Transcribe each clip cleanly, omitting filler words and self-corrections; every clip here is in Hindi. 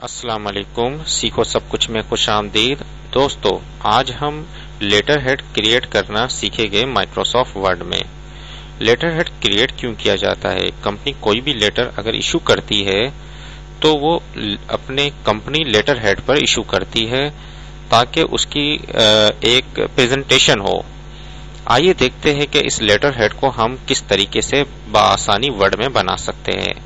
अस्सलाम वालेकुम। सीखो सब कुछ में खुशामदीद। दोस्तों, आज हम लेटर हेड क्रिएट करना सीखेंगे माइक्रोसॉफ्ट वर्ड में। लेटर हेड क्रिएट क्यों किया जाता है? कंपनी कोई भी लेटर अगर इशू करती है तो वो अपने कंपनी लेटर हेड पर इशू करती है ताकि उसकी एक प्रेजेंटेशन हो। आइए देखते हैं कि इस लेटर हेड को हम किस तरीके से बआसानी वर्ड में बना सकते हैं।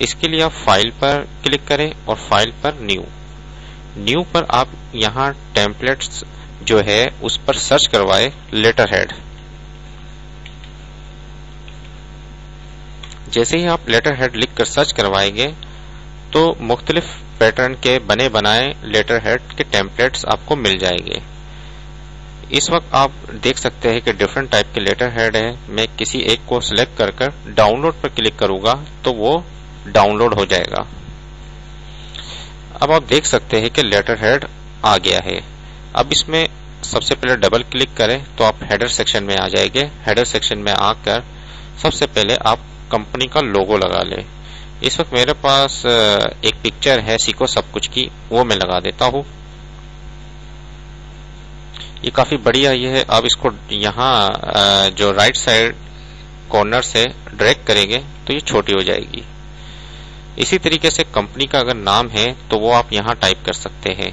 इसके लिए आप फाइल पर क्लिक करें और फाइल पर न्यू पर आप यहां टेम्पलेट्स जो है उस पर सर्च करवाए लेटर हेड। जैसे ही आप लेटर हेड लिख कर सर्च करवाएंगे तो मुख्तलिफ पैटर्न के बने बनाए लेटर हेड के टेम्पलेट्स आपको मिल जाएंगे। इस वक्त आप देख सकते हैं कि डिफरेंट टाइप के लेटर हेड है। मैं किसी एक को सिलेक्ट कर डाउनलोड पर क्लिक करूंगा तो वो डाउनलोड हो जाएगा। अब आप देख सकते हैं कि लेटर हेड आ गया है। अब इसमें सबसे पहले डबल क्लिक करें तो आप हेडर सेक्शन में आ जाएंगे। हेडर सेक्शन में आकर सबसे पहले आप कंपनी का लोगो लगा लें। इस वक्त मेरे पास एक पिक्चर है सीखो सब कुछ की, वो मैं लगा देता हूं। ये काफी बढ़िया ये है। अब इसको यहाँ जो राइट साइड कॉर्नर से ड्रैग करेंगे तो ये छोटी हो जाएगी। इसी तरीके से कंपनी का अगर नाम है तो वो आप यहां टाइप कर सकते हैं।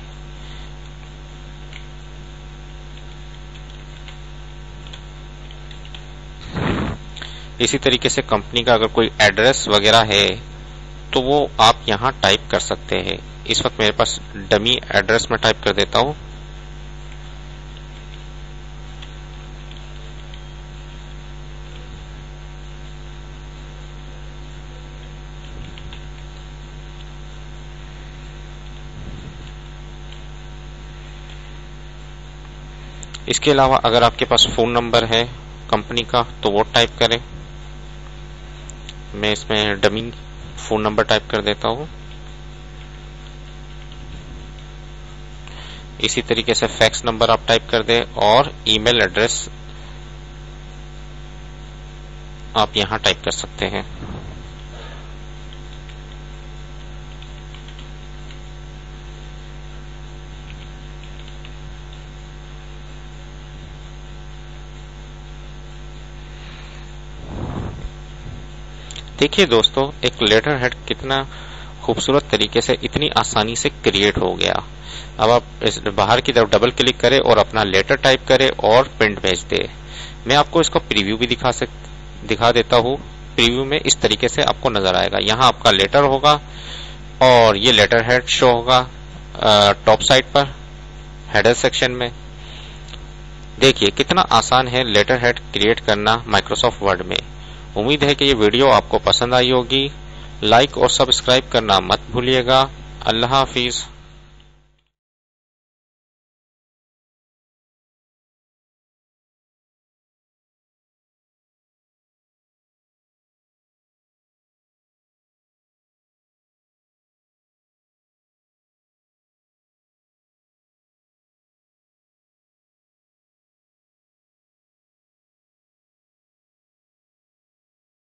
इसी तरीके से कंपनी का अगर कोई एड्रेस वगैरह है तो वो आप यहां टाइप कर सकते हैं। इस वक्त मेरे पास डमी एड्रेस में टाइप कर देता हूं। इसके अलावा अगर आपके पास फोन नंबर है कंपनी का तो वो टाइप करें। मैं इसमें डमी फोन नंबर टाइप कर देता हूं। इसी तरीके से फैक्स नंबर आप टाइप कर दें और ईमेल एड्रेस आप यहां टाइप कर सकते हैं। देखिए दोस्तों, एक लेटर हेड कितना खूबसूरत तरीके से इतनी आसानी से क्रिएट हो गया। अब आप इस बाहर की तरफ डबल क्लिक करें और अपना लेटर टाइप करें और प्रिंट भेज दे। मैं आपको इसका प्रीव्यू भी दिखा देता हूँ। प्रीव्यू में इस तरीके से आपको नजर आएगा। यहाँ आपका लेटर होगा और ये लेटर हेड शो होगा टॉप साइड पर हेडर सेक्शन में। देखिए कितना आसान है लेटर हेड क्रिएट करना माइक्रोसॉफ्ट वर्ड में। उम्मीद है कि ये वीडियो आपको पसंद आई होगी। लाइक और सब्सक्राइब करना मत भूलिएगा। अल्लाह हाफिज।